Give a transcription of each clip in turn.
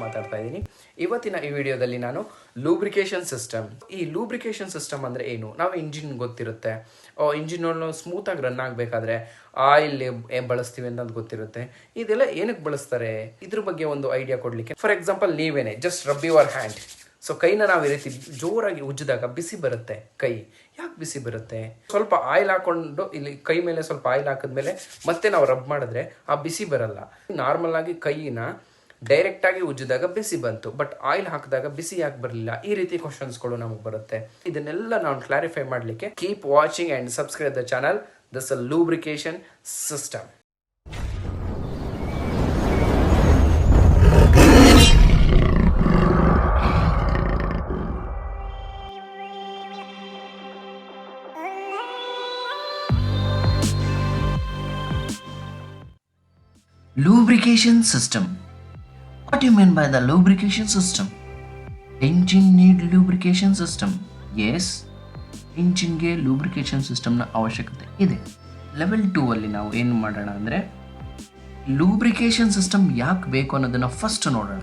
ಮಾತಾಡ್ತಾ ಇದ್ದೀನಿ. ಇವತ್ತಿನ ಈ ವಿಡಿಯೋದಲ್ಲಿ ನಾನು ಲೂಬ್ರಿಕೇಶನ್ ಸಿಸ್ಟಮ್. ಈ ಲೂಬ್ರಿಕೇಶನ್ ಸಿಸ್ಟಮ್ ಅಂದರೆ ಏನು? ನಾವು ಇಂಜಿನ್ ಗೊತ್ತಿರುತ್ತೆ, ಇಂಜಿನ್ ಸ್ಮೂತಾಗಿ ರನ್ ಆಗಬೇಕಾದ್ರೆ ಆಯಿಲ್ ಬಳಸ್ತೀವಿ ಅಂತ ಗೊತ್ತಿರುತ್ತೆ. ಇದೆಲ್ಲ ಏನಕ್ಕೆ ಬಳಸ್ತಾರೆ, ಇದ್ರ ಬಗ್ಗೆ ಒಂದು ಐಡಿಯಾ ಕೊಡಲಿಕ್ಕೆ. ಫಾರ್ ಎಕ್ಸಾಂಪಲ್, ನೀವೇನೆ just rub your hand. So ಕೈನ ನಾವು ಈ ರೀತಿ ಜೋರಾಗಿ ಉಜ್ಜಿದಾಗ ಬಿಸಿ ಬರುತ್ತೆ. ಕೈ ಯಾಕೆ ಬಿಸಿ ಬರುತ್ತೆ? ಸ್ವಲ್ಪ ಆಯಿಲ್ ಹಾಕೊಂಡು ಇಲ್ಲಿ ಕೈ ಮೇಲೆ ಸ್ವಲ್ಪ ಆಯಿಲ್ ಹಾಕಿದ್ಮೇಲೆ ಮತ್ತೆ ನಾವು ರಬ್ ಮಾಡಿದ್ರೆ ಆ ಬಿಸಿ ಬರಲ್ಲ. ನಾರ್ಮಲ್ ಆಗಿ ಕೈನ ಡೈರೆಕ್ಟ್ ಆಗಿ ಉಜ್ಜಿದಾಗ ಬಿಸಿ ಬಂತು, ಬಟ್ ಆಯಿಲ್ ಹಾಕಿದಾಗ ಬಿಸಿ ಯಾಕೆ ಬರಲಿಲ್ಲ? ಈ ರೀತಿ ಕ್ವಶನ್ಸ್ಗಳು ನಮಗೆ ಬರುತ್ತೆ. ಇದನ್ನೆಲ್ಲ ನಾವು ಕ್ಲಾರಿಫೈ ಮಾಡಲಿಕ್ಕೆ keep watching and subscribe the channel. This is lubrication system. Lubrication system. What do you mean by the lubrication system? Engine need lubrication system. Yes, ಇಂಜಿನ್ಗೆ ಲೂಬ್ರಿಕೇಶನ್ ಸಿಸ್ಟಮ್ನ ಅವಶ್ಯಕತೆ ಇದೆ. ಲೆವೆಲ್ 2 ಅಲ್ಲಿ ನಾವು ಏನು ಮಾಡೋಣ ಅಂದರೆ, ಲೂಬ್ರಿಕೇಶನ್ ಸಿಸ್ಟಮ್ ಯಾಕೆ ಬೇಕು ಅನ್ನೋದನ್ನು ಫಸ್ಟ್ ನೋಡೋಣ.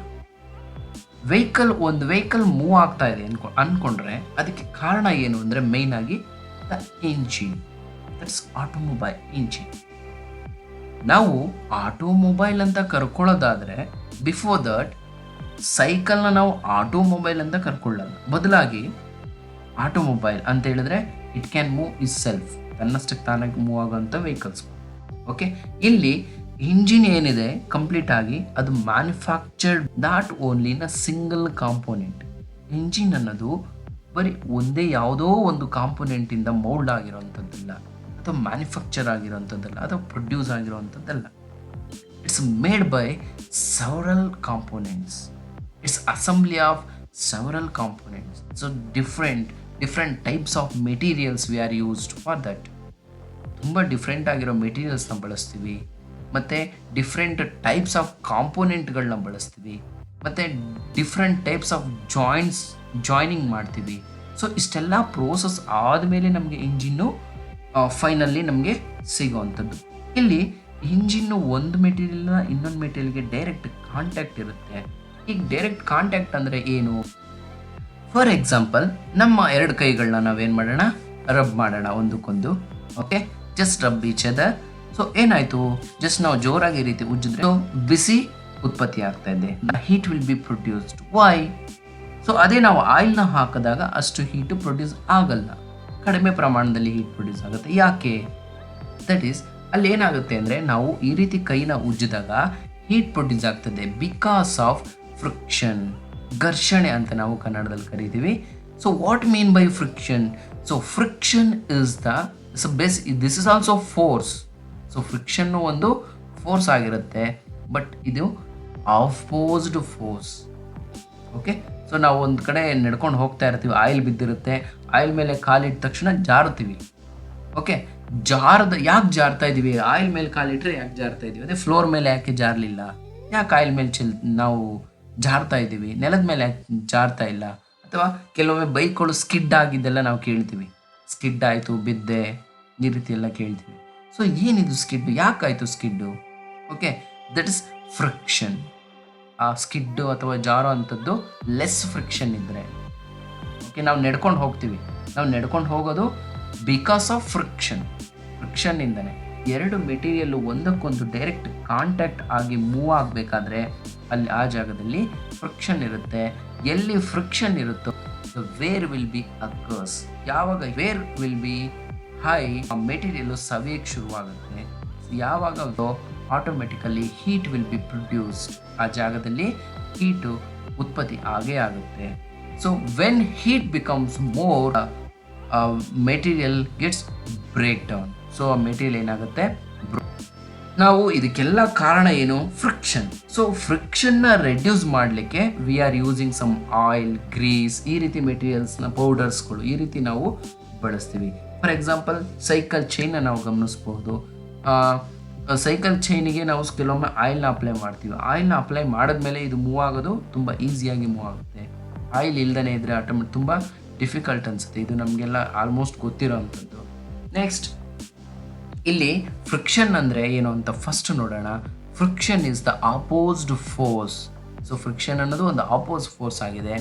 ಒಂದು ವೆಹಿಕಲ್ ಮೂವ್ ಆಗ್ತಾ ಇದೆ ಅಂದ್ಕೊಂಡ್ರೆ ಅದಕ್ಕೆ ಕಾರಣ ಏನು ಅಂದರೆ, ಮೇಯ್ನ್ ಆಗಿ the engine. That's automobile engine. ನಾವು ಆಟೋಮೊಬೈಲ್ ಅಂತ ಕರ್ಕೊಳ್ಳೋದಾದರೆ, ಬಿಫೋರ್ ದಟ್ ಸೈಕಲ್ನ ನಾವು ಆಟೋಮೊಬೈಲ್ ಅಂತ ಕರ್ಕೊಳ್ಳೋದು. ಬದಲಾಗಿ ಆಟೋಮೊಬೈಲ್ ಅಂತ ಹೇಳಿದ್ರೆ it can move is self, ತನ್ನಷ್ಟಕ್ಕೆ ತಾನಾಗಿ ಮೂವ್ ಆಗೋಂಥ ವೆಹಿಕಲ್ಸ್. ಓಕೆ, ಇಲ್ಲಿ ಇಂಜಿನ್ ಏನಿದೆ ಕಂಪ್ಲೀಟ್ ಆಗಿ ಅದು manufactured not only in a single component. Engine ಅನ್ನೋದು ಬರೀ ಒಂದೇ ಯಾವುದೋ ಒಂದು ಕಾಂಪೋನೆಂಟಿಂದ ಮೌಲ್ಡ್ ಆಗಿರೋವಂಥದ್ದಲ್ಲ, ಅಥವಾ ಮ್ಯಾನುಫ್ಯಾಕ್ಚರ್ ಆಗಿರೋವಂಥದ್ದಲ್ಲ, ಅಥವಾ ಪ್ರೊಡ್ಯೂಸ್ ಆಗಿರೋವಂಥದ್ದಲ್ಲ. It's made by several components. It's assembly of several components. So different types of materials we are used for that. ತುಂಬ ಡಿಫ್ರೆಂಟ್ ಆಗಿರೋ ಮೆಟೀರಿಯಲ್ಸ್ನ ಬಳಸ್ತೀವಿ, ಮತ್ತು ಡಿಫ್ರೆಂಟ್ ಟೈಪ್ಸ್ ಆಫ್ ಕಾಂಪೋನೆಂಟ್ಗಳನ್ನ ಬಳಸ್ತೀವಿ, ಮತ್ತು ಡಿಫ್ರೆಂಟ್ ಟೈಪ್ಸ್ ಆಫ್ ಜಾಯ್ನಿಂಗ್ ಮಾಡ್ತೀವಿ. ಸೊ ಇಷ್ಟೆಲ್ಲ ಪ್ರೋಸೆಸ್ ಆದಮೇಲೆ ನಮಗೆ ಇಂಜಿನ್ನು ಫೈನಲ್ಲಿ ನಮಗೆ ಸಿಗೋವಂಥದ್ದು. ಇಲ್ಲಿ ಇಂಜಿನ್ನು ಒಂದು ಮೆಟೀರಿಯಲ್ನ ಇನ್ನೊಂದು ಮೆಟೀರಿಯಲ್ಗೆ ಡೈರೆಕ್ಟ್ ಕಾಂಟ್ಯಾಕ್ಟ್ ಇರುತ್ತೆ. ಈಗ ಡೈರೆಕ್ಟ್ ಕಾಂಟ್ಯಾಕ್ಟ್ ಅಂದರೆ ಏನು? ಫಾರ್ ಎಕ್ಸಾಂಪಲ್, ನಮ್ಮ ಎರಡು ಕೈಗಳನ್ನ ನಾವೇನು ಮಾಡೋಣ, ರಬ್ ಮಾಡೋಣ ಒಂದಕ್ಕೊಂದು. Okay, just rub each other. So ಏನಾಯಿತು, ಜಸ್ಟ್ ನಾವು ಜೋರಾಗಿ ಈ ರೀತಿ ಉಜ್ಜಿದ್ರೆ ಬಿಸಿ ಉತ್ಪತ್ತಿ ಆಗ್ತಾ ಇದೆ. Heat will be produced. Why? So ಅದೇ ನಾವು ಆಯಿಲ್ನ ಹಾಕಿದಾಗ ಅಷ್ಟು ಹೀಟು ಪ್ರೊಡ್ಯೂಸ್ ಆಗಲ್ಲ, ಕಡಿಮೆ ಪ್ರಮಾಣದಲ್ಲಿ ಹೀಟ್ ಪ್ರೊಡ್ಯೂಸ್ ಆಗುತ್ತೆ. ಯಾಕೆ? ದಟ್ ಈಸ್, ಅಲ್ಲಿ ಏನಾಗುತ್ತೆ ಅಂದರೆ, ನಾವು ಈ ರೀತಿ ಕೈನ ಉಜ್ಜಿದಾಗ ಹೀಟ್ ಪ್ರೊಡ್ಯೂಸ್ ಆಗ್ತದೆ ಬಿಕಾಸ್ ಆಫ್ ಫ್ರಿಕ್ಷನ್, ಘರ್ಷಣೆ ಅಂತ ನಾವು ಕನ್ನಡದಲ್ಲಿ ಕರಿತೀವಿ. So what mean by friction? So friction is this is also force. So ಫ್ರಿಕ್ಷನ್ನು ಒಂದು ಫೋರ್ಸ್ ಆಗಿರುತ್ತೆ, ಬಟ್ ಇದು ಅಪೋಸ್ಡ್ ಫೋರ್ಸ್. ಓಕೆ, ಸೊ ನಾವು ಒಂದು ಕಡೆ ನಡ್ಕೊಂಡು ಹೋಗ್ತಾ ಇರ್ತೀವಿ, ಆಯಿಲ್ ಬಿದ್ದಿರುತ್ತೆ, ಆಯಿಲ್ ಮೇಲೆ ಕಾಲಿಟ್ಟ ತಕ್ಷಣ ಜಾರುತ್ತೀವಿ. ಓಕೆ, ಯಾಕೆ ಜಾರ್ತಾ ಇದ್ದೀವಿ? ಆಯಿಲ್ ಮೇಲೆ ಕಾಲಿಟ್ರೆ ಯಾಕೆ ಜಾರ್ತಾ ಇದ್ದೀವಿ? ಅದೇ ಫ್ಲೋರ್ ಮೇಲೆ ಯಾಕೆ ಜಾರಲಿಲ್ಲ? ಯಾಕೆ ಆಯಿಲ್ ಮೇಲೆ ನಾವು ಜಾರ್ತಾ ಇದ್ದೀವಿ, ನೆಲದ ಮೇಲೆ ಯಾಕೆ ಜಾರ್ತಾ ಇಲ್ಲ? ಅಥವಾ ಕೆಲವೊಮ್ಮೆ ಬೈಕ್ಗಳು ಸ್ಕಿಡ್ ಆಗಿದ್ದೆಲ್ಲ ನಾವು ಕೇಳ್ತೀವಿ, ಸ್ಕಿಡ್ ಆಯಿತು, ಬಿದ್ದೆ, ಈ ರೀತಿ ಎಲ್ಲ ಕೇಳ್ತೀವಿ. ಸೊ ಏನಿದು ಸ್ಕಿಡ್ಡು? ಯಾಕಾಯಿತು skid? Okay, that is friction. ಆ ಸ್ಕಿಡ್ಡು ಅಥವಾ ಜಾರೋ ಅಂಥದ್ದು ಲೆಸ್ ಫ್ರಿಕ್ಷನ್ ಇದ್ದರೆ. ಓಕೆ, ನಾವು ನಡ್ಕೊಂಡು ಹೋಗೋದು ಬಿಕಾಸ್ ಆಫ್ ಫ್ರಿಕ್ಷನ್ನಿಂದನೇ. ಎರಡು ಮೆಟೀರಿಯಲ್ಲು ಒಂದಕ್ಕೊಂದು ಡೈರೆಕ್ಟ್ ಕಾಂಟ್ಯಾಕ್ಟ್ ಆಗಿ ಮೂವ್ ಆಗಬೇಕಾದ್ರೆ ಅಲ್ಲಿ ಆ ಜಾಗದಲ್ಲಿ ಫ್ರಿಕ್ಷನ್ ಇರುತ್ತೆ. ಎಲ್ಲಿ ಫ್ರಿಕ್ಷನ್ ಇರುತ್ತೋ ವೇರ್ ವಿಲ್ ಬಿ ಅಕರ್ಸ್. ಯಾವಾಗ ವೇರ್ ವಿಲ್ ಬಿ ಹೈ, ಆ ಮೆಟೀರಿಯಲ್ಲು ಸವಿಯಕ್ಕೆ ಶುರುವಾಗುತ್ತೆ. ಯಾವಾಗ automatically heat will be produced. ಆ ಜಾಗದಲ್ಲಿ ಹೀಟು ಉತ್ಪತ್ತಿ ಆಗೇ ಆಗುತ್ತೆ. So when heat becomes more, material gets break down. So ಆ ಮೆಟೀರಿಯಲ್ ಏನಾಗುತ್ತೆ, ನಾವು ಇದಕ್ಕೆಲ್ಲ ಕಾರಣ ಏನು? ಫ್ರಿಕ್ಷನ್. ಸೊ ಫ್ರಿಕ್ಷನ್ನ ರೆಡ್ಯೂಸ್ ಮಾಡಲಿಕ್ಕೆ we are using some oil, grease, ಈ ರೀತಿ ಮೆಟೀರಿಯಲ್ಸ್ನ, ಪೌಡರ್ಸ್ಗಳು ಈ ರೀತಿ ನಾವು ಬಳಸ್ತೀವಿ. ಫಾರ್ ಎಕ್ಸಾಂಪಲ್, ಸೈಕಲ್ ಚೈನ್ನ ನಾವು ಗಮನಿಸ್ಬೋದು. ಸೈಕಲ್ ಚೈನಿಗೆ ನಾವು ಕೆಲವೊಮ್ಮೆ ಆಯಿಲ್ನ ಅಪ್ಲೈ ಮಾಡ್ತೀವಿ. ಆಯಿಲ್ನ ಅಪ್ಲೈ ಮಾಡಿದ್ಮೇಲೆ ಇದು ಮೂವ್ ಆಗೋದು ತುಂಬ ಈಸಿಯಾಗಿ ಮೂವ್ ಆಗುತ್ತೆ. ಆಯಿಲ್ ಇಲ್ದೇ ಇದ್ದರೆ ತುಂಬ ಡಿಫಿಕಲ್ಟ್ ಅನಿಸುತ್ತೆ. ಇದು ನಮಗೆಲ್ಲ ಆಲ್ಮೋಸ್ಟ್ ಗೊತ್ತಿರೋ ಅಂಥದ್ದು. ನೆಕ್ಸ್ಟ್, ಇಲ್ಲಿ ಫ್ರಿಕ್ಷನ್ ಅಂದರೆ ಏನು ಅಂತ ಫಸ್ಟ್ ನೋಡೋಣ. Friction is the opposed force so friction ಅನ್ನೋದು ಒಂದು ಆಪೋಸ್ ಫೋರ್ಸ್ ಆಗಿದೆ.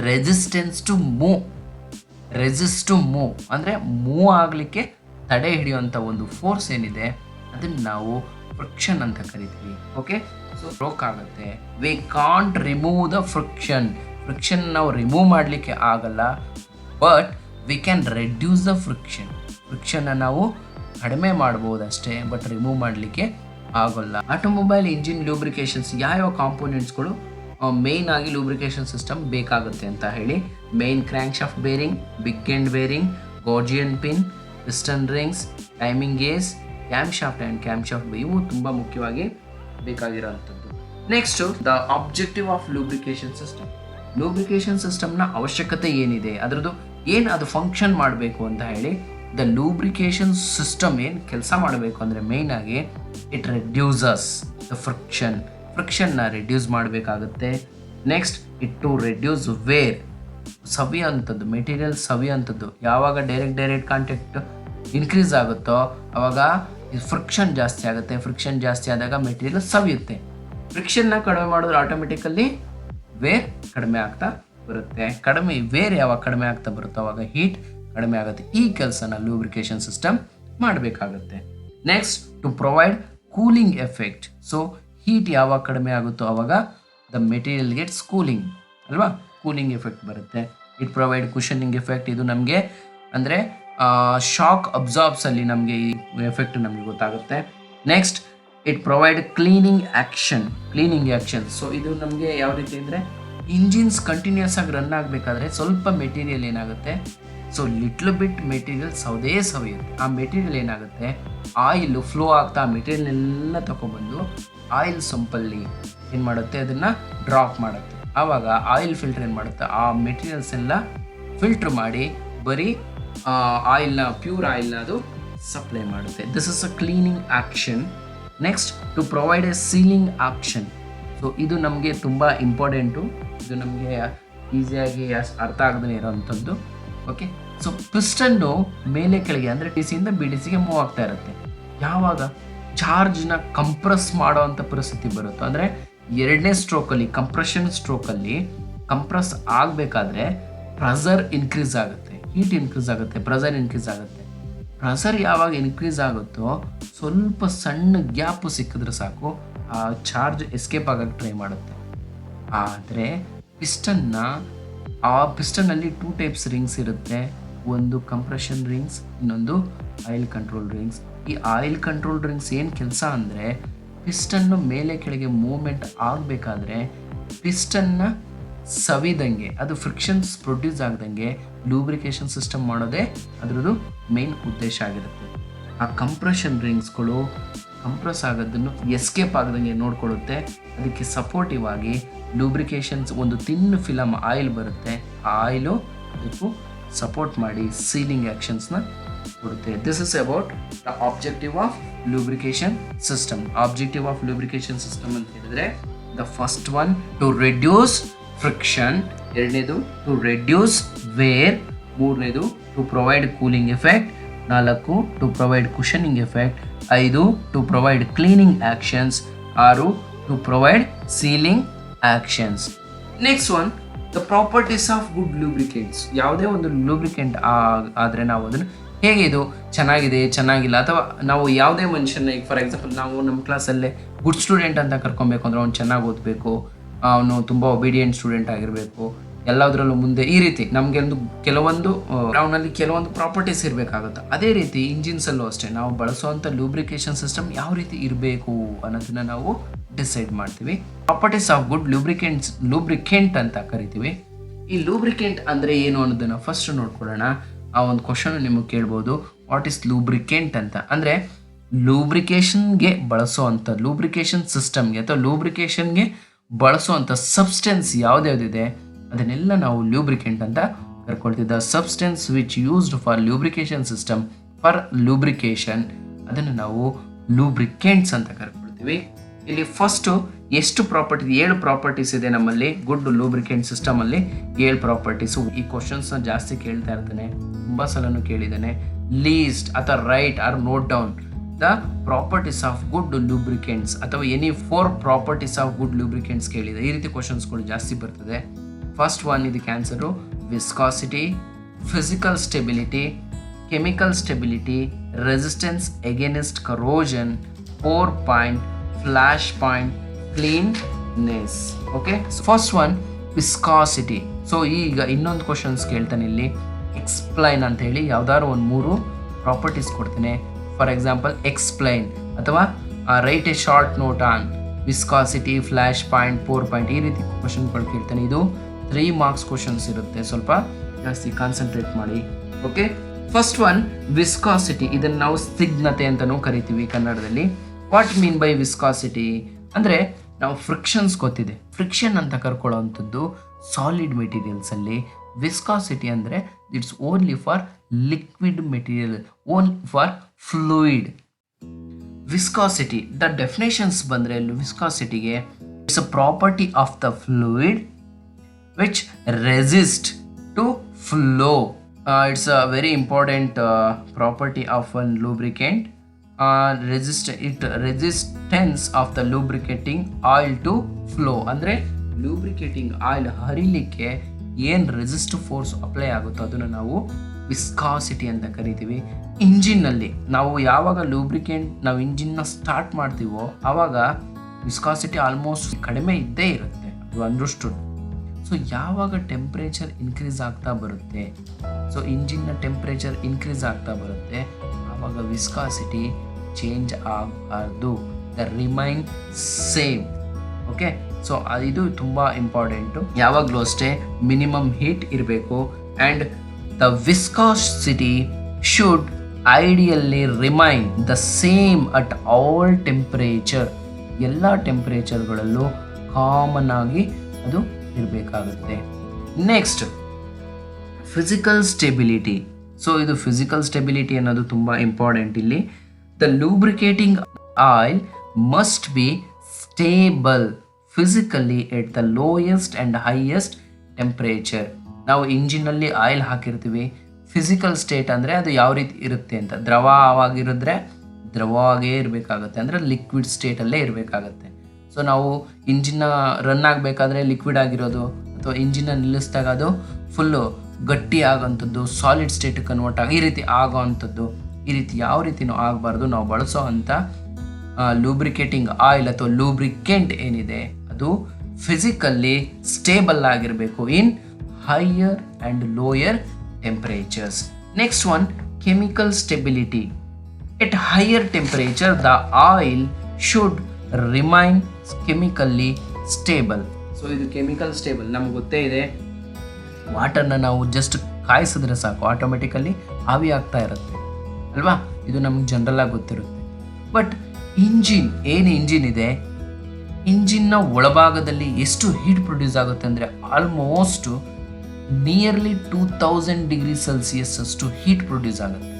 ರೆಸಿಸ್ಟೆನ್ಸ್ ಟು ಮೂವ್ ಅಂದರೆ ಮೂವ್ ಆಗಲಿಕ್ಕೆ ತಡೆ ಹಿಡಿಯುವಂಥ ಒಂದು ಫೋರ್ಸ್ ಏನಿದೆ ಅದನ್ನು ನಾವು ಫ್ರಿಕ್ಷನ್ ಅಂತ ಕರಿತೀವಿ. ಓಕೆ, ಸೊ ಬ್ರೋಕ್ ಆಗುತ್ತೆ. We can't remove the friction ನಾವು ರಿಮೂವ್ ಮಾಡಲಿಕ್ಕೆ ಆಗಲ್ಲ, but we can reduce the ಫ್ರಿಕ್ಷನ್ನ ನಾವು ಕಡಿಮೆ ಮಾಡ್ಬೋದಷ್ಟೇ, ಬಟ್ ರಿಮೂವ್ ಮಾಡಲಿಕ್ಕೆ ಆಗೋಲ್ಲ. ಆಟೋಮೊಬೈಲ್ ಇಂಜಿನ್ ಲೂಬ್ರಿಕೇಶನ್ಸ್ ಯಾವ ಕಾಂಪೋನೆಂಟ್ಸ್ಗಳು ಮೇಯ್ನ್ ಆಗಿ ಲೂಬ್ರಿಕೇಶನ್ ಸಿಸ್ಟಮ್ ಬೇಕಾಗುತ್ತೆ ಅಂತ ಹೇಳಿ, main crank shaft bearing, big end bearing, gudgeon pin, piston rings, timing gauge, cam shaft ಇವು ತುಂಬ ಮುಖ್ಯವಾಗಿ ಬೇಕಾಗಿರೋಂಥದ್ದು. Next the objective of lubrication ಸಿಸ್ಟಮ್ನ ಅವಶ್ಯಕತೆ ಏನಿದೆ, ಅದರದ್ದು ಏನು ಅದು ಫಂಕ್ಷನ್ ಮಾಡಬೇಕು ಅಂತ ಹೇಳಿ, ದ ಲೂಬ್ರಿಕೇಶನ್ ಸಿಸ್ಟಮ್ ಏನು ಕೆಲಸ ಮಾಡಬೇಕು ಅಂದರೆ ಮೇಯ್ನ್ ಆಗಿ ಇಟ್ ರೆಡ್ಯೂಸಸ್ ದ ಫ್ರಿಕ್ಷನ್ನ ರೆಡ್ಯೂಸ್ ಮಾಡಬೇಕಾಗುತ್ತೆ. Next it to reduce wear, ಸವಿಯುವಂಥದ್ದು, ಮೆಟೀರಿಯಲ್ ಸವಿಯುವಂಥದ್ದು. ಯಾವಾಗ ಡೈರೆಕ್ಟ್ ಕಾಂಟ್ಯಾಕ್ಟ್ ಇನ್ಕ್ರೀಸ್ ಆಗುತ್ತೋ ಆವಾಗ ಫ್ರಿಕ್ಷನ್ ಜಾಸ್ತಿ ಆಗುತ್ತೆ. ಫ್ರಿಕ್ಷನ್ ಜಾಸ್ತಿ ಆದಾಗ ಮೆಟೀರಿಯಲ್ ಸವಿಯುತ್ತೆ. ಫ್ರಿಕ್ಷನ್ನ ಕಡಿಮೆ ಮಾಡಿದ್ರೆ ಆಟೋಮೆಟಿಕಲ್ಲಿ ವೇರ್ ಕಡಿಮೆ ಆಗ್ತಾ ಬರುತ್ತೆ. ವೇರ್ ಯಾವಾಗ ಕಡಿಮೆ ಆಗ್ತಾ ಬರುತ್ತೋ ಅವಾಗ ಹೀಟ್ ಕಡಿಮೆ ಆಗುತ್ತೆ. ಈ ಕೆಲಸನ ಲೂಬ್ರಿಕೇಶನ್ ಸಿಸ್ಟಮ್ ಮಾಡಬೇಕಾಗುತ್ತೆ. Next to provide cooling effect. So heat ಯಾವಾಗ ಕಡಿಮೆ ಆಗುತ್ತೋ ಆವಾಗ ದ ಮೆಟೀರಿಯಲ್ ಗೆಟ್ಸ್ ಕೂಲಿಂಗ್ ಅಲ್ವಾ, ಕೂಲಿಂಗ್ ಎಫೆಕ್ಟ್ ಬರುತ್ತೆ. It provide cushioning effect. ಇದು ನಮಗೆ ಅಂದರೆ ಶಾಕ್ ಅಬ್ಸಾರ್ಬ್ಸಲ್ಲಿ ನಮಗೆ ಈ ಎಫೆಕ್ಟ್ ನಮಗೆ ಗೊತ್ತಾಗುತ್ತೆ. Next it provide cleaning action. So ಇದು ನಮಗೆ ಯಾವ ರೀತಿ ಅಂದರೆ ಇಂಜಿನ್ಸ್ ಕಂಟಿನ್ಯೂಸ್ ಆಗಿ ರನ್ ಆಗಬೇಕಾದ್ರೆ ಸ್ವಲ್ಪ ಮೆಟೀರಿಯಲ್ ಏನಾಗುತ್ತೆ, ಸೊ ಲಿಟ್ಲ್ ಬಿಟ್ ಮೆಟೀರಿಯಲ್ ಸವಿಯುತ್ತೆ. ಆ ಮೆಟೀರಿಯಲ್ ಏನಾಗುತ್ತೆ, ಆಯಿಲ್ ಫ್ಲೋ ಆಗ್ತಾ ಆ ಮೆಟೀರಿಯಲ್ನೆಲ್ಲ ತೊಗೊಂಬಂದು ಆಯಿಲ್ ಸಂಪಲ್ಲಿ ಏನು ಮಾಡುತ್ತೆ, ಅದನ್ನು ಡ್ರಾಪ್ ಮಾಡುತ್ತೆ. ಆವಾಗ ಆಯಿಲ್ ಫಿಲ್ಟರ್ ಏನು ಮಾಡುತ್ತೆ, ಆ ಮೆಟೀರಿಯಲ್ಸ್ ಎಲ್ಲ ಫಿಲ್ಟ್ರ್ ಮಾಡಿ ಬರೀ ಪ್ಯೂರ್ ಆಯಿಲ್ನ ಅದು ಸಪ್ಲೈ ಮಾಡುತ್ತೆ. This is a cleaning action. Next to provide a sealing action. So ಇದು ನಮಗೆ ತುಂಬ ಇಂಪಾರ್ಟೆಂಟು. ಇದು ನಮಗೆ ಈಸಿಯಾಗಿ ಅರ್ಥ ಆಗದೇ ಇರೋವಂಥದ್ದು. ಓಕೆ, ಸೊ ಪಿಸ್ಟನ್ನು ಮೇಲೆ ಕೆಳಗೆ ಅಂದರೆ ಡಿ ಸಿಯಿಂದ ಬಿ ಡಿ ಸಿಗೆ ಮೂವ್ ಆಗ್ತಾ ಇರುತ್ತೆ. ಯಾವಾಗ ಚಾರ್ಜ್ನ ಕಂಪ್ರೆಸ್ ಮಾಡೋವಂಥ ಪರಿಸ್ಥಿತಿ ಬರುತ್ತೋ, ಅಂದರೆ ಎರಡನೇ ಸ್ಟ್ರೋಕಲ್ಲಿ ಕಂಪ್ರೆಷನ್ ಸ್ಟ್ರೋಕಲ್ಲಿ ಕಂಪ್ರೆಸ್ ಆಗಬೇಕಾದ್ರೆ ಪ್ರೆಷರ್ ಇನ್ಕ್ರೀಸ್ ಆಗುತ್ತೆ, ಹೀಟ್ ಇನ್ಕ್ರೀಸ್ ಆಗುತ್ತೆ, ಪ್ರೆಷರ್ ಇನ್ಕ್ರೀಸ್ ಆಗುತ್ತೆ. ಪ್ರೆಷರ್ ಯಾವಾಗ ಇನ್ಕ್ರೀಸ್ ಆಗುತ್ತೋ ಸ್ವಲ್ಪ ಸಣ್ಣ ಗ್ಯಾಪು ಸಿಕ್ಕಿದ್ರೆ ಸಾಕು ಆ ಚಾರ್ಜ್ ಎಸ್ಕೇಪ್ ಆಗೋಕ್ಕೆ ಟ್ರೈ ಮಾಡುತ್ತೆ. ಆದರೆ ಪಿಸ್ಟನ್ನಲ್ಲಿ 2 ಟೈಪ್ಸ್ ರಿಂಗ್ಸ್ ಇರುತ್ತೆ. ಒಂದು ಕಂಪ್ರೆಷನ್ ರಿಂಗ್ಸ್, ಇನ್ನೊಂದು ಆಯಿಲ್ ಕಂಟ್ರೋಲ್ ರಿಂಗ್ಸ್. ಈ ಆಯಿಲ್ ಕಂಟ್ರೋಲ್ ರಿಂಗ್ಸ್ ಏನು ಕೆಲಸ ಅಂದರೆ ಪಿಸ್ಟನ್ನು ಮೇಲೆ ಕೆಳಗೆ ಮೂವ್ಮೆಂಟ್ ಆಗಬೇಕಾದ್ರೆ ಪಿಸ್ಟನ್ನ ಸವಿದಂಗೆ, ಅದು ಫ್ರಿಕ್ಷನ್ಸ್ ಪ್ರೊಡ್ಯೂಸ್ ಆಗದಂಗೆ ಲೂಬ್ರಿಕೇಶನ್ ಸಿಸ್ಟಮ್ ಮಾಡೋದೇ ಅದರದ್ದು ಮೇನ್ ಉದ್ದೇಶ ಆಗಿರುತ್ತೆ. ಆ ಕಂಪ್ರೆಷನ್ ರಿಂಗ್ಸ್ಗಳು ಕಂಪ್ರೆಸ್ ಆಗೋದನ್ನು ಎಸ್ಕೇಪ್ ಆಗದಂಗೆ ನೋಡ್ಕೊಳ್ಳುತ್ತೆ. ಅದಕ್ಕೆ ಸಪೋರ್ಟಿವ್ ಆಗಿ ಲೂಬ್ರಿಕೇಶನ್ಸ್ ಒಂದು ತಿನ್ ಫಿಲಮ್ ಆಯಿಲ್ ಬರುತ್ತೆ. ಆ ಆಯಿಲು ಅದಕ್ಕೂ ಸಪೋರ್ಟ್ ಮಾಡಿ ಸೀಲಿಂಗ್ ಆ್ಯಕ್ಷನ್ಸ್ನ ಕೊಡುತ್ತೆ. This is about the objective of lubrication system. Objective of lubrication system ಅಂತ ಹೇಳಿದ್ರೆ the first one to reduce friction, ಎರಡನೇದು ಟು ರೆಡ್ಯೂಸ್ ವೇರ್, ಮೂರನೇದು to provide cooling effect, 4 to provide cushioning effect, 5 to provide cleaning actions, 6 to provide sealing actions. Next one the properties of good lubricants. ಯಾವುದೇ ಒಂದು lubricant ಆದರೆ ನಾವು ಅದನ್ನು ಹೇಗೆ ಇದು ಚೆನ್ನಾಗಿಲ್ಲ, ಅಥವಾ ನಾವು ಯಾವುದೇ ಮನುಷ್ಯನ ಈಗ ಫಾರ್ ಎಕ್ಸಾಂಪಲ್ ನಾವು ನಮ್ಮ ಕ್ಲಾಸಲ್ಲೇ ಗುಡ್ ಸ್ಟೂಡೆಂಟ್ ಅಂತ ಕರ್ಕೊಬೇಕು ಅಂದರೆ ಅವ್ನು ಚೆನ್ನಾಗಿ ಓದಬೇಕು, ಅವನು ತುಂಬ ಒಬಿಡಿಯೆಂಟ್ ಸ್ಟೂಡೆಂಟ್ ಆಗಿರಬೇಕು, ಎಲ್ಲದರಲ್ಲೂ ಮುಂದೆ, ಈ ರೀತಿ ನಮಗೆ ಕೆಲವೊಂದು ಅವನಲ್ಲಿ ಕೆಲವೊಂದು ಪ್ರಾಪರ್ಟೀಸ್ ಇರಬೇಕಾಗುತ್ತೆ. ಅದೇ ರೀತಿ ಇಂಜಿನ್ಸಲ್ಲೂ ಅಷ್ಟೇ ನಾವು ಬಳಸುವಂಥ ಲೂಬ್ರಿಕೇಶನ್ ಸಿಸ್ಟಮ್ ಯಾವ ರೀತಿ ಇರಬೇಕು ಅನ್ನೋದನ್ನ ನಾವು ಡಿಸೈಡ್ ಮಾಡ್ತೀವಿ. ಪ್ರಾಪರ್ಟೀಸ್ ಆಫ್ ಗುಡ್ ಲೂಬ್ರಿಕೆಂಟ್ ಅಂತ ಕರಿತೀವಿ. ಈ ಲೂಬ್ರಿಕೆಂಟ್ ಅಂದರೆ ಏನು ಅನ್ನೋದನ್ನು ಫಸ್ಟ್ ನೋಡ್ಕೊಳ್ಳೋಣ. ಆ ಒಂದು ಕ್ವಶನ್ ನಿಮಗೆ ಕೇಳ್ಬೋದು, ವಾಟ್ ಈಸ್ ಲೂಬ್ರಿಕೆಂಟ್ ಅಂತ. ಅಂದರೆ ಲೂಬ್ರಿಕೇಶನ್ಗೆ ಬಳಸೋವಂಥ ಲೂಬ್ರಿಕೇಶನ್ ಸಿಸ್ಟಮ್ಗೆ ಅಥವಾ ಲೂಬ್ರಿಕೇಶನ್ಗೆ ಬಳಸುವಂಥ ಸಬ್ಸ್ಟೆನ್ಸ್ ಯಾವುದ್ಯಾವುದಿದೆ ಅದನ್ನೆಲ್ಲ ನಾವು ಲೂಬ್ರಿಕೆಂಟ್ ಅಂತ ಕರ್ಕೊಳ್ತೀವಿ. The substance which used for lubrication system for lubrication, ಅದನ್ನು ನಾವು ಲೂಬ್ರಿಕೆಂಟ್ಸ್ ಅಂತ ಕರ್ಕೊಳ್ತೀವಿ. ಇಲ್ಲಿ ಫಸ್ಟು ಎಷ್ಟು ಪ್ರಾಪರ್ಟಿ, 7 ಪ್ರಾಪರ್ಟೀಸ್ ಇದೆ ನಮ್ಮಲ್ಲಿ ಗುಡ್ ಲೂಬ್ರಿಕೆಂಟ್ ಸಿಸ್ಟಮಲ್ಲಿ. 7 ಪ್ರಾಪರ್ಟೀಸು. ಈ ಕ್ವಶನ್ಸ್ನ ಜಾಸ್ತಿ ಕೇಳ್ತಾ ಇರ್ತಾನೆ, ತುಂಬ ಸಲನೂ ಕೇಳಿದ್ದಾನೆ. ಲೀಸ್ಟ್ ಅಥವಾ write or note down the properties of good lubricants ಅಥವಾ any 4 properties of good lubricants ಕೇಳಿದೆ. ಈ ರೀತಿ ಕ್ವಶನ್ಸ್ಗಳು ಜಾಸ್ತಿ ಬರ್ತದೆ. ಫಸ್ಟ್ ಒನ್ ಇದಕ್ಕೆ answer viscosity, physical stability, chemical stability, resistance against corrosion, pour point, flash point, cleanness. Okay, first one viscosity. So ಈಗ ಇನ್ನೊಂದು ಕ್ವಶನ್ಸ್ ಕೇಳ್ತಾನೆ ಇಲ್ಲಿ, ಎಕ್ಸ್ಪ್ಲೈನ್ ಅಂತ ಹೇಳಿ ಯಾವ್ದಾದ್ರು ಒಂದು 3 ಪ್ರಾಪರ್ಟೀಸ್ ಕೊಡ್ತೇನೆ. ಫಾರ್ ಎಕ್ಸಾಂಪಲ್ ಎಕ್ಸ್ಪ್ಲೈನ್ ಅಥವಾ write a short note on viscosity, flash point, pour point, ಈ ರೀತಿ ಕ್ವಶನ್ಗಳು ಕೇಳ್ತಾನೆ. ಇದು 3 ಮಾರ್ಕ್ಸ್ ಕ್ವಶನ್ಸ್ ಇರುತ್ತೆ, ಸ್ವಲ್ಪ ಜಾಸ್ತಿ ಕಾನ್ಸಂಟ್ರೇಟ್ ಮಾಡಿ. Okay, first one viscosity. ಇದನ್ನು ನಾವು ಸ್ನಿಗ್ಧತೆ ಅಂತಲೂ ಕರಿತೀವಿ ಕನ್ನಡದಲ್ಲಿ. ವಾಟ್ ಮೀನ್ ಬೈ ವಿಸ್ಕಾಸಿಟಿ ಅಂದರೆ ನಾವು ಫ್ರಿಕ್ಷನ್ಸ್ ಗೊತ್ತಿದೆ, ಫ್ರಿಕ್ಷನ್ ಅಂತ ಕರ್ಕೊಳ್ಳೋವಂಥದ್ದು ಸಾಲಿಡ್ ಮೆಟೀರಿಯಲ್ಸಲ್ಲಿ. ವಿಸ್ಕಾಸಿಟಿ ಅಂದರೆ it's only for liquid material, only for fluid. Viscosity the definitions ಬಂದರೆ ವಿಸ್ಕಾಸಿಟಿಗೆ it's a property of the fluid which resist to flow. It's a very important property of one lubricant. Resistance of the lubricating oil to flow ಅಂದರೆ lubricating oil ಹರಿಲಿಕ್ಕೆ ಏನು resist force apply ಆಗುತ್ತೋ ಅದನ್ನು ನಾವು viscosity ಅಂತ ಕರಿತೀವಿ. ಇಂಜಿನ್ನಲ್ಲಿ ನಾವು ಯಾವಾಗ ಲೂಬ್ರಿಕೆಂಟ್ ನಾವು ಇಂಜಿನ್ನ ಸ್ಟಾರ್ಟ್ ಮಾಡ್ತೀವೋ ಆವಾಗ ವಿಸ್ಕಾಸಿಟಿ ಆಲ್ಮೋಸ್ಟ್ ಕಡಿಮೆ ಇದ್ದೇ ಇರುತ್ತೆ, ಅದು ಅಂಡರ್ಸ್ಟುಡ್. ಸೊ ಯಾವಾಗ ಟೆಂಪ್ರೇಚರ್ ಇನ್ಕ್ರೀಸ್ ಆಗ್ತಾ ಬರುತ್ತೆ, ಸೊ ಇಂಜಿನ್ನ ಟೆಂಪ್ರೇಚರ್ ಇನ್ಕ್ರೀಸ್ ಆಗ್ತಾ ಬರುತ್ತೆ, ಆವಾಗ ವಿಸ್ಕಾಸಿಟಿ ಚೇಂಜ್ ಆಗಬಾರ್ದು, the remain same. Okay, so ಇದು ತುಂಬ ಇಂಪಾರ್ಟೆಂಟು. ಯಾವಾಗಲೂ ಅಷ್ಟೇ ಮಿನಿಮಮ್ ಹೀಟ್ ಇರಬೇಕು and the viscosity should ideally remain the same at all temperature. ಎಲ್ಲ ಟೆಂಪ್ರೇಚರ್ಗಳಲ್ಲೂ ಕಾಮನ್ ಆಗಿ ಅದು ಇರಬೇಕಾಗುತ್ತೆ. Next physical stability. ಸೊ ಇದು ಫಿಸಿಕಲ್ ಸ್ಟೆಬಿಲಿಟಿ ಅನ್ನೋದು ತುಂಬ ಇಂಪಾರ್ಟೆಂಟ್ ಇಲ್ಲಿ. The lubricating oil must be stable physically at the lowest and highest temperature. ನಾವು ಇಂಜಿನಲ್ಲಿ oil ಹಾಕಿರ್ತೀವಿ, ಫಿಸಿಕಲ್ ಸ್ಟೇಟ್ ಅಂದರೆ ಅದು ಯಾವ ರೀತಿ ಇರುತ್ತೆ ಅಂತ. ದ್ರವವಾಗಿರಿದ್ರೆ ದ್ರವವಾಗೇ ಇರಬೇಕಾಗತ್ತೆ, ಅಂದರೆ ಲಿಕ್ವಿಡ್ ಸ್ಟೇಟಲ್ಲೇ ಇರಬೇಕಾಗತ್ತೆ. ಸೊ ನಾವು ಇಂಜಿನ್ನ ರನ್ ಆಗಬೇಕಾದ್ರೆ ಲಿಕ್ವಿಡ್ ಆಗಿರೋದು ಅಥವಾ ಇಂಜಿನ್ನ ನಿಲ್ಲಿಸಿದಾಗ ಅದು ಫುಲ್ಲು ಗಟ್ಟಿ ಆಗೋವಂಥದ್ದು, ಸಾಲಿಡ್ ಸ್ಟೇಟಿಗೆ ಕನ್ವರ್ಟ್ ಆಗಿ ಈ ರೀತಿ ಆಗೋ ಅಂಥದ್ದು, ಈ ರೀತಿ ಯಾವ ರೀತಿನೂ ಆಗಬಾರ್ದು. ನಾವು ಬಳಸೋ ಅಂಥ ಲೂಬ್ರಿಕೇಟಿಂಗ್ ಆಯಿಲ್ ಅಥವಾ ಲೂಬ್ರಿಕೆಂಟ್ ಏನಿದೆ ಅದು ಫಿಸಿಕಲ್ಲಿ ಸ್ಟೇಬಲ್ ಆಗಿರಬೇಕು in higher and lower temperatures. Next one chemical stability. At higher temperature the oil should remain chemically stable. So ಇದು ಕೆಮಿಕಲ್ ಸ್ಟೇಬಲ್ ನಮ್ಗೆ ಗೊತ್ತೇ ಇದೆ. ವಾಟರ್ನ ನಾವು ಜಸ್ಟ್ ಕಾಯಿಸಿದ್ರೆ ಸಾಕು ಆಟೋಮೆಟಿಕಲಿ ಆವಿ ಆಗ್ತಾ ಇರುತ್ತೆ ಅಲ್ವಾ, ಇದು ನಮ್ಗೆ ಜನರಲ್ ಆಗಿ ಗೊತ್ತಿರುತ್ತೆ. ಬಟ್ ಇಂಜಿನ್ ಇದೆ, ಇಂಜಿನ್ನ ಒಳಭಾಗದಲ್ಲಿ ಎಷ್ಟು ಹೀಟ್ ಪ್ರೊಡ್ಯೂಸ್ ಆಗುತ್ತೆ ಅಂದರೆ ಆಲ್ಮೋಸ್ಟ್ ನಿಯರ್ಲಿ 2000 ಡಿಗ್ರಿ ಸೆಲ್ಸಿಯಸ್ ಅಷ್ಟು ಹೀಟ್ ಪ್ರೊಡ್ಯೂಸ್ ಆಗುತ್ತೆ.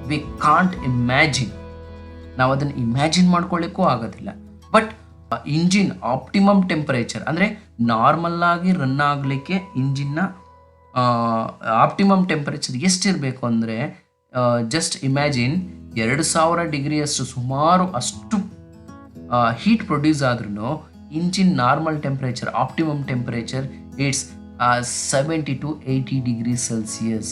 ವಿ ಕಾಂಟ್ ಇಮ್ಯಾಜಿನ್, ನಾವು ಅದನ್ನು ಇಮ್ಯಾಜಿನ್ ಮಾಡ್ಕೊಳ್ಳಿಕ್ಕೂ ಆಗೋದಿಲ್ಲ. ಬಟ್ ಇಂಜಿನ್ ಆಪ್ಟಿಮಮ್ ಟೆಂಪರೇಚರ್ ಅಂದರೆ ನಾರ್ಮಲ್ ಆಗಿ ರನ್ ಆಗಲಿಕ್ಕೆ ಇಂಜಿನ್ನ ಆಪ್ಟಿಮಮ್ ಟೆಂಪರೇಚರ್ ಎಷ್ಟಿರಬೇಕು ಅಂದರೆ ಜಸ್ಟ್ ಇಮ್ಯಾಜಿನ್ 2000 ಡಿಗ್ರಿಯಷ್ಟು ಸುಮಾರು ಅಷ್ಟು ಹೀಟ್ ಪ್ರೊಡ್ಯೂಸ್ ಆದ್ರೂ engine normal temperature optimum temperature it's 70 to 80 degree Celsius.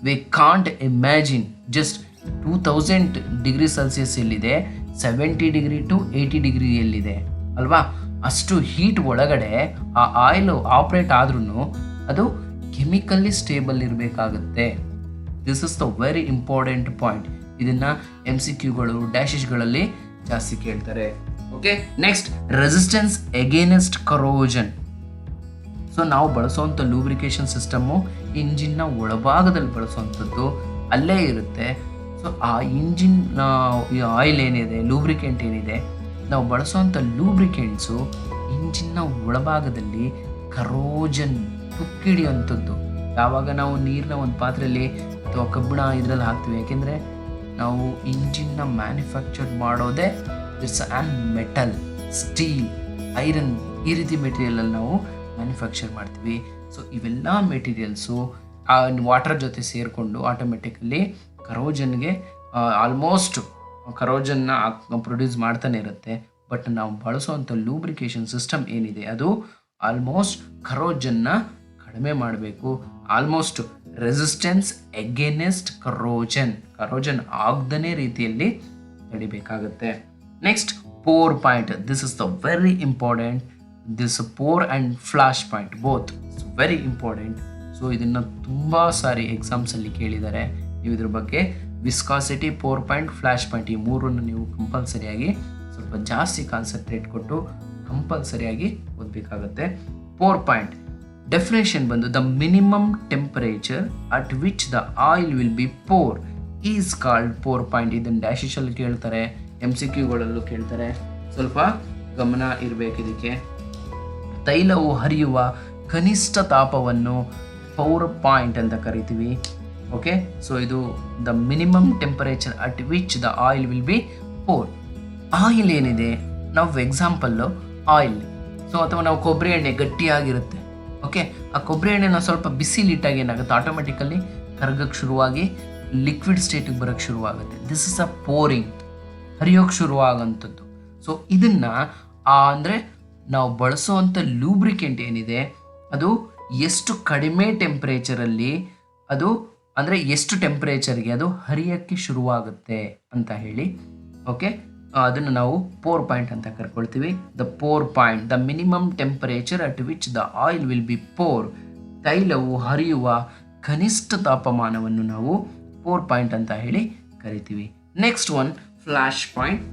We can't imagine just 2000 degree Celsius ಎಲ್ಲಿದೆ, 70 ಡಿಗ್ರಿ ಟು 80 ಡಿಗ್ರಿ ಎಲ್ಲಿದೆ ಅಲ್ವಾ. ಅಷ್ಟು ಹೀಟ್ ಒಳಗಡೆ ಆ ಆಯಿಲ್ ಆಪ್ರೇಟ್ ಆದ್ರೂ ಅದು ಕೆಮಿಕಲಿ ಸ್ಟೇಬಲ್ ಇರಬೇಕಾಗುತ್ತೆ. This is the very important point. ಇದನ್ನು MCQಗಳು ಡ್ಯಾಶಸ್ಗಳಲ್ಲಿ ಜಾಸ್ತಿ ಕೇಳ್ತಾರೆ. Okay, next resistance against corrosion. So ನಾವು ಬಳಸೋವಂಥ ಲೂಬ್ರಿಕೇಶನ್ ಸಿಸ್ಟಮ್ಮು ಇಂಜಿನ್ನ ಒಳಭಾಗದಲ್ಲಿ ಬಳಸೋವಂಥದ್ದು ಅಲ್ಲೇ ಇರುತ್ತೆ. ಸೊ ಆ ಇಂಜಿನ್ ಆಯಿಲ್ ಏನಿದೆ, ಲೂಬ್ರಿಕೆಂಟ್ ಏನಿದೆ, ನಾವು ಬಳಸೋವಂಥ ಲೂಬ್ರಿಕೆಂಟ್ಸು ಇಂಜಿನ್ನ ಒಳಭಾಗದಲ್ಲಿ ಕರೋಜನ್ ತುಕ್ಕಿಡಿಯುವಂಥದ್ದು. ಯಾವಾಗ ನಾವು ನೀರನ್ನ ಒಂದು ಪಾತ್ರೆಯಲ್ಲಿ ಅಥವಾ ಕಬ್ಬಿಣ ಇದರಲ್ಲಿ ಹಾಕ್ತೀವಿ, ಯಾಕೆಂದರೆ ನಾವು ಇಂಜಿನ್ನ ಮ್ಯಾನುಫ್ಯಾಕ್ಚರ್ ಮಾಡೋದೇ it's an metal, steel, iron, ಈ ರೀತಿ ಮೆಟೀರಿಯಲಲ್ಲಿ ನಾವು ಮ್ಯಾನುಫ್ಯಾಕ್ಚರ್ ಮಾಡ್ತೀವಿ. ಸೊ ಇವೆಲ್ಲ ಮೆಟೀರಿಯಲ್ಸು ಆ ವಾಟರ್ ಜೊತೆ ಸೇರಿಕೊಂಡು ಆಟೋಮೆಟಿಕಲಿ ಕರೋಜನ್ಗೆ ಆಲ್ಮೋಸ್ಟ್ ಕರೋಜನ್ನ ಪ್ರೊಡ್ಯೂಸ್ ಮಾಡ್ತಾನೆ ಇರುತ್ತೆ. ಬಟ್ ನಾವು ಬಳಸುವಂಥ ಲೂಬ್ರಿಕೇಶನ್ ಸಿಸ್ಟಮ್ ಏನಿದೆ ಅದು ಆಲ್ಮೋಸ್ಟ್ ಕರೋಜನ್ನ ಕಡಿಮೆ ಮಾಡಬೇಕು. ಆಲ್ಮೋಸ್ಟ್ ರೆಸಿಸ್ಟೆನ್ಸ್ ಎಗೇನೆಸ್ಟ್ ಕರೋಜನ್ ಆಗದೇ ರೀತಿಯಲ್ಲಿ ತಡಿಬೇಕಾಗುತ್ತೆ. Next pour point. This is the very important. This pour and flash point both it's very important. So ಇದನ್ನು ತುಂಬ ಸಾರಿ ಎಕ್ಸಾಮ್ಸಲ್ಲಿ ಕೇಳಿದ್ದಾರೆ. ನೀವು ಇದ್ರ ಬಗ್ಗೆ viscosity, pour point, flash point ಈ ಮೂರನ್ನು ನೀವು ಕಂಪಲ್ಸರಿಯಾಗಿ ಸ್ವಲ್ಪ ಜಾಸ್ತಿ ಕಾನ್ಸಂಟ್ರೇಟ್ ಕೊಟ್ಟು ಕಂಪಲ್ಸರಿಯಾಗಿ ಓದಬೇಕಾಗುತ್ತೆ. ಪೋರ್ ಪಾಯಿಂಟ್ ಡೆಫಿನೇಷನ್ ಬಂದು the minimum temperature at which the oil will be pour is called pour point. ಇದನ್ನು ಡ್ಯಾಶಲ್ಲಿ ಕೇಳ್ತಾರೆ, MCQಗಳಲ್ಲೂ ಕೇಳ್ತಾರೆ. ಸ್ವಲ್ಪ ಗಮನ ಇರಬೇಕು ಇದಕ್ಕೆ. ತೈಲವು ಹರಿಯುವ ಕನಿಷ್ಠ ತಾಪವನ್ನು ಪೋರ್ ಪಾಯಿಂಟ್ ಅಂತ ಕರಿತೀವಿ. ಓಕೆ, ಸೊ ಇದು the minimum temperature at which the oil will be pour. Oil ಏನಿದೆ, ನಾವು ಎಕ್ಸಾಂಪಲ್ಲು ಆಯಿಲ್, ಸೊ ಅಥವಾ ನಾವು ಕೊಬ್ಬರಿ ಎಣ್ಣೆ ಗಟ್ಟಿಯಾಗಿರುತ್ತೆ. ಓಕೆ, ಆ ಕೊಬ್ಬರಿ ಎಣ್ಣೆನ ಸ್ವಲ್ಪ ಬಿಸಿಲಿಟ್ಟಾಗ ಏನಾಗುತ್ತೆ, ಆಟೋಮೆಟಿಕಲಿ ಕರಗಕ್ಕೆ ಶುರುವಾಗಿ ಲಿಕ್ವಿಡ್ ಸ್ಟೇಟಿಗೆ ಬರೋಕ್ಕೆ ಶುರುವಾಗುತ್ತೆ. ದಿಸ್ ಇಸ್ ಅ ಪೋರಿಂಗ್, ಹರಿಯೋಕ್ಕೆ ಶುರುವಾಗಂಥದ್ದು. ಸೊ ಇದನ್ನು ಅಂದರೆ ನಾವು ಬಳಸುವಂಥ ಲೂಬ್ರಿಕೆಂಟ್ ಏನಿದೆ ಅದು ಎಷ್ಟು ಕಡಿಮೆ ಟೆಂಪ್ರೇಚರಲ್ಲಿ ಅದು ಅಂದರೆ ಎಷ್ಟು ಟೆಂಪ್ರೇಚರ್ಗೆ ಅದು ಹರಿಯೋಕ್ಕೆ ಶುರುವಾಗುತ್ತೆ ಅಂತ ಹೇಳಿ. ಓಕೆ, ಅದನ್ನು ನಾವು ಪೋರ್ ಪಾಯಿಂಟ್ ಅಂತ ಕರ್ಕೊಳ್ತೀವಿ. The pour point the minimum temperature at which the oil will be pour. ತೈಲವು ಹರಿಯುವ ಕನಿಷ್ಠ ತಾಪಮಾನವನ್ನು ನಾವು ಪೋರ್ ಪಾಯಿಂಟ್ ಅಂತ ಹೇಳಿ ಕರಿತೀವಿ. Next one flash point.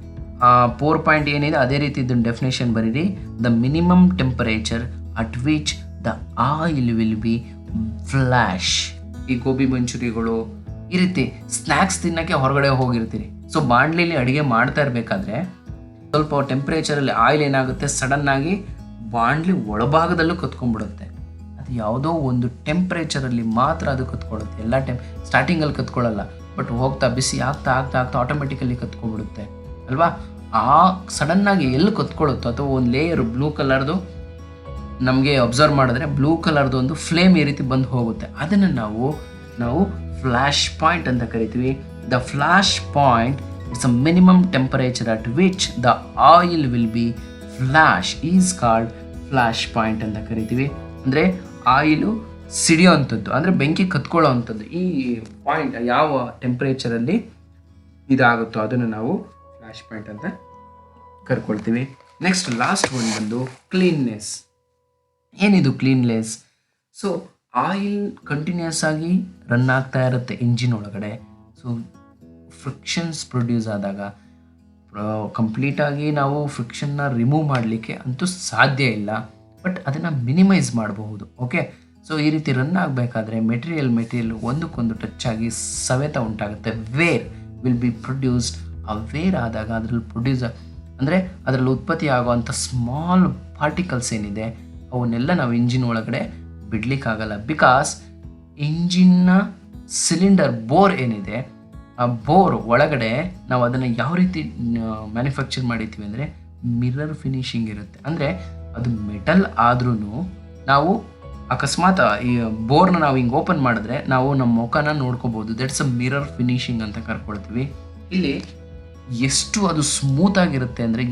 Pour point ಏನಿದೆ ಅದೇ ರೀತಿ ಇದನ್ನು ಡೆಫಿನೇಷನ್ ಬರೀರಿ. The minimum temperature at which the oil will be flash. ಈ ಗೋಬಿ ಮಂಚೂರಿಗಳು ಈ ರೀತಿ ಸ್ನ್ಯಾಕ್ಸ್ ತಿನ್ನೋಕ್ಕೆ ಹೊರಗಡೆ ಹೋಗಿರ್ತೀರಿ. ಸೊ ಬಾಣಲಿಲಿ ಅಡುಗೆ ಮಾಡ್ತಾ ಇರಬೇಕಾದ್ರೆ ಸ್ವಲ್ಪ ಟೆಂಪ್ರೇಚರಲ್ಲಿ ಆಯಿಲ್ ಏನಾಗುತ್ತೆ, ಸಡನ್ನಾಗಿ ಬಾಣಲಿ ಒಳಭಾಗದಲ್ಲೂ ಕತ್ಕೊಂಡ್ಬಿಡುತ್ತೆ. ಅದು ಯಾವುದೋ ಒಂದು ಟೆಂಪ್ರೇಚರಲ್ಲಿ ಮಾತ್ರ ಅದು ಕತ್ಕೊಳ್ಳುತ್ತೆ. ಎಲ್ಲ ಸ್ಟಾರ್ಟಿಂಗಲ್ಲಿ ಕತ್ಕೊಳ್ಳಲ್ಲ, ಬಟ್ ಹೋಗ್ತಾ ಬಿಸಿ ಆಗ್ತಾ ಆಗ್ತಾ ಆಗ್ತಾ ಆಟೋಮೆಟಿಕಲಿ ಕತ್ಕೊಂಡ್ಬಿಡುತ್ತೆ ಅಲ್ವಾ. ಆ ಸಡನ್ನಾಗಿ ಎಲ್ಲಿ ಕತ್ಕೊಳ್ಳುತ್ತೋ ಅಥವಾ ಒಂದು ಲೇಯರು ಬ್ಲೂ ಕಲರ್ದು ನಮಗೆ ಅಬ್ಸರ್ವ್ ಮಾಡಿದ್ರೆ ಬ್ಲೂ ಕಲರ್ದು ಒಂದು ಫ್ಲೇಮ್ ಈ ರೀತಿ ಬಂದು ಹೋಗುತ್ತೆ. ಅದನ್ನು ನಾವು ಫ್ಲಾಶ್ ಪಾಯಿಂಟ್ ಅಂತ ಕರಿತೀವಿ. The flash point it's a minimum temperature at which the oil will be flash is called flash point ಅಂತ ಕರಿತೀವಿ. ಅಂದರೆ ಆಯಿಲು ಸಿಡಿಯೋ ಅಂಥದ್ದು, ಅಂದರೆ ಬೆಂಕಿ ಕತ್ಕೊಳ್ಳೋ ಅಂಥದ್ದು. ಈ ಪಾಯಿಂಟ್ ಯಾವ ಟೆಂಪ್ರೇಚರಲ್ಲಿ ಇದಾಗುತ್ತೋ ಅದನ್ನು ನಾವು ಫ್ಲಾಶ್ ಪಾಯಿಂಟ್ ಅಂತ ಕರ್ಕೊಳ್ತೀವಿ. ನೆಕ್ಸ್ಟ್ ಲಾಸ್ಟ್ ಒನ್ ಬಂದು ಕ್ಲೀನ್ನೆಸ್. ಏನಿದು ಕ್ಲೀನ್ನೆಸ್? ಸೊ ಆಯಿಲ್ ಕಂಟಿನ್ಯೂಸ್ ಆಗಿ ರನ್ ಆಗ್ತಾ ಇರುತ್ತೆ ಇಂಜಿನ್ ಒಳಗಡೆ. ಸೊ ಫ್ರಿಕ್ಷನ್ಸ್ ಪ್ರೊಡ್ಯೂಸ್ ಆದಾಗ ಕಂಪ್ಲೀಟಾಗಿ ನಾವು ಫ್ರಿಕ್ಷನ್ನ ರಿಮೂವ್ ಮಾಡಲಿಕ್ಕೆ ಅಂತೂ ಸಾಧ್ಯ ಇಲ್ಲ, ಬಟ್ ಅದನ್ನು ಮಿನಿಮೈಸ್ ಮಾಡಬಹುದು. ಓಕೆ, ಸೊ ಈ ರೀತಿ ರನ್ ಆಗಬೇಕಾದ್ರೆ ಮೆಟೀರಿಯಲ್ ಒಂದಕ್ಕೊಂದು ಟಚ್ ಆಗಿ ಸವೆತ ಉಂಟಾಗುತ್ತೆ. Wear will be produced. ಆ ವೇರ್ ಆದಾಗ ಅದರಲ್ಲಿ ಉತ್ಪತ್ತಿ ಆಗುವಂಥ ಸ್ಮಾಲ್ ಪಾರ್ಟಿಕಲ್ಸ್ ಏನಿದೆ ಅವನ್ನೆಲ್ಲ ನಾವು ಇಂಜಿನ್ ಒಳಗಡೆ ಬಿಡಲಿಕ್ಕಾಗಲ್ಲ. ಬಿಕಾಸ್ ಇಂಜಿನ್ನ ಸಿಲಿಂಡರ್ ಬೋರ್ ಏನಿದೆ, ಆ ಬೋರ್ ಒಳಗಡೆ ನಾವು ಅದನ್ನು ಯಾವ ರೀತಿ ಮ್ಯಾನುಫ್ಯಾಕ್ಚರ್ ಮಾಡಿರ್ತೀವಿ ಅಂದರೆ ಮಿರರ್ ಫಿನಿಶಿಂಗ್ ಇರುತ್ತೆ. ಅಂದರೆ ಅದು ಮೆಟಲ್ ಆದ್ರೂ ನಾವು ಅಕಸ್ಮಾತ್ ಈ ಬೋರ್ನ ನಾವು ಹಿಂಗೆ ಓಪನ್ ಮಾಡಿದ್ರೆ ನಾವು ನಮ್ಮ ಮುಖನ ನೋಡ್ಕೋಬೋದು. ದಟ್ಸ್ ಅ ಮಿರರ್ ಫಿನಿಶಿಂಗ್ ಅಂತ ಕರ್ಕೊಳ್ತೀವಿ. ಇಲ್ಲಿ ಎಷ್ಟು ಅದು ಸ್ಮೂತ್ ಆಗಿರುತ್ತೆ ಅಂದರೆ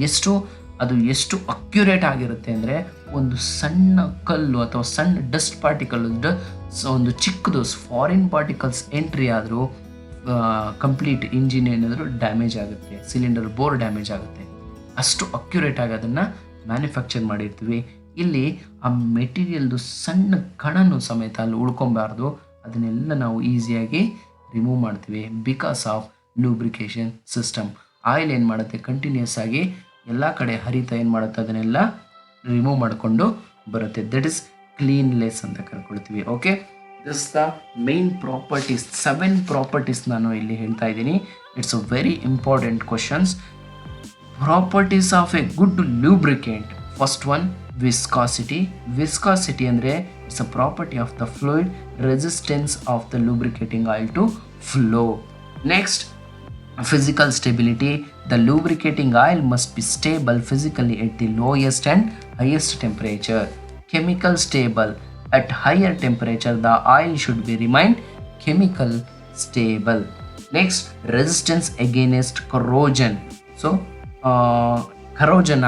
ಎಷ್ಟು ಅಕ್ಯುರೇಟ್ ಆಗಿರುತ್ತೆ ಅಂದರೆ ಒಂದು ಸಣ್ಣ ಕಲ್ಲು ಅಥವಾ ಸಣ್ಣ ಡಸ್ಟ್ ಪಾರ್ಟಿಕಲ್ ಒಂದು ಚಿಕ್ಕದು ಫಾರಿನ್ ಪಾರ್ಟಿಕಲ್ಸ್ ಎಂಟ್ರಿ ಆದರೂ ಕಂಪ್ಲೀಟ್ ಇಂಜಿನ್ ಏನಾದರೂ ಡ್ಯಾಮೇಜ್ ಆಗುತ್ತೆ, ಸಿಲಿಂಡರ್ ಬೋರ್ ಡ್ಯಾಮೇಜ್ ಆಗುತ್ತೆ. ಅಷ್ಟು ಅಕ್ಯುರೇಟ್ ಆಗಿ ಅದನ್ನು ಮ್ಯಾನುಫ್ಯಾಕ್ಚರ್ ಮಾಡಿರ್ತೀವಿ. ಇಲ್ಲಿ ಆ ಮೆಟೀರಿಯಲ್ದು ಸಣ್ಣ ಕಣನು ಸಮೇತ ಅಲ್ಲಿ ಉಳ್ಕೊಬಾರ್ದು. ಅದನ್ನೆಲ್ಲ ನಾವು ಈಸಿಯಾಗಿ ರಿಮೂವ್ ಮಾಡ್ತೀವಿ because of lubrication system. Oil ಏನು ಮಾಡುತ್ತೆ, ಕಂಟಿನ್ಯೂಸ್ ಆಗಿ ಎಲ್ಲ ಕಡೆ ಹರಿತಾ ಏನು ಮಾಡುತ್ತೆ ಅದನ್ನೆಲ್ಲ ರಿಮೂವ್ ಮಾಡಿಕೊಂಡು ಬರುತ್ತೆ. ದಟ್ ಇಸ್ ಕ್ಲೀನ್ಲೆಸ್ ಅಂತ ಕರ್ಕೊಳ್ತೀವಿ. Okay, this the main properties, 7 properties ನಾನು ಇಲ್ಲಿ ಹೇಳ್ತಾ ಇದ್ದೀನಿ. It's a very important questions. Properties of a good lubricant. First one viscosity. Viscosity ಅಂದರೆ it's a property of the fluid resistance of the lubricating oil to flow. Next physical stability. The lubricating oil must be stable physically at the lowest and highest temperature. Chemical stable. At higher temperature the oil should be remain chemical stable. Next resistance against corrosion. So corrosion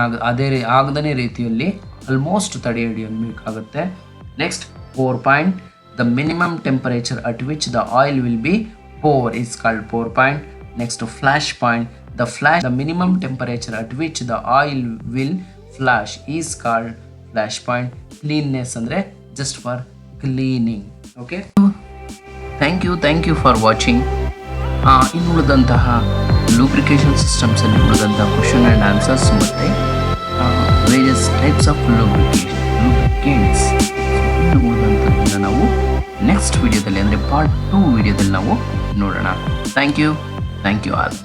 ಆಗದನೇ ರೀತಿಯಲ್ಲಿ almost ತಡೆ ಹಿಡಿಯಬೇಕಾಗುತ್ತೆ. Next 4 point, the minimum temperature at which the oil will be pour is called pour point. Next flash point, the minimum temperature at which the oil will flash is called flash point. Cleanness andre just for cleaning. Okay, thank you for watching. ಇನ್ನು ಉಳಿದಂತಹ lubrication systems ಅಲ್ಲಿ ಉಳಿದಂತಹ question and answers ಮತ್ತು various types of lubricants ಇನ್ನು ಉಳಿದಂಥದ್ದನ್ನು ನಾವು next ವಿಡಿಯೋದಲ್ಲಿ ಅಂದರೆ part 2 ವಿಡಿಯೋದಲ್ಲಿ ನಾವು ನೋಡೋಣ. Thank you all.